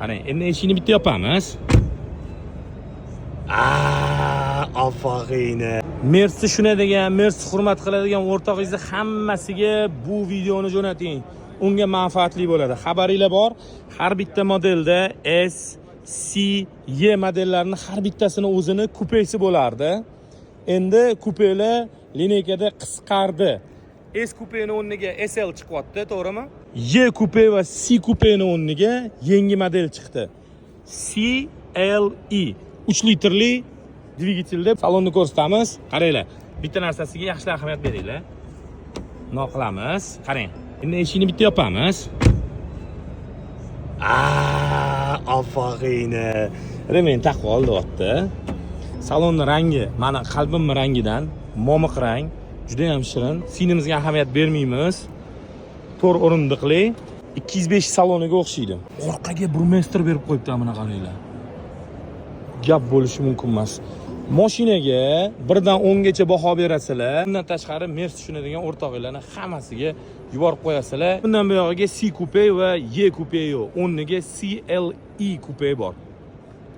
Qarang, endi eshikni bitta yopamiz. Afarin. Mersi shuna degan, Mersi hurmat qiladigan o'rtog'ingizni hammasiga bu videoni jo'nating. Unga manfaatli bo'ladi. Xabaringlar bor, har bitta modelda S, C, Y modellarini har bittasini o'zini kupesi bo'lardi. Endi kupelar lineykada qisqardi. S kupeni o'rniga SL chiqyapti, to'g'rimi? Y kupe va C kupeni o'rniga yangi model chiqdi. CLE 3 litrli dvigatelda salonni ko'rsatamiz. Qaranglar, bitta narsasiga yaxshi ahamiyat beringlar. Nima qilamiz? Qarang. Endi eshikni bitta yopamiz. Afarin. Remen taqib olyapti. Salonning rangi meni qalbimning rangidan, momiq rang, juda ham shirin. Sinimizga ahamiyat bermaymiz. 4 o'rindiqli 205 saloniga o'xshaydi. Orqaga burmester berib qo'yibdi mana qaranglar. Gap bo'lishi mumkin emas. Mashinaga 1 dan 10 gacha baho berasizlar. Bundan tashqari Mersi shuna degan o'rtog'inglarni hammasiga yuborib qo'yasizlar. Bundan buyog'iga C coupe va Y coupe yo'q. O'rniga CLE coupe bor.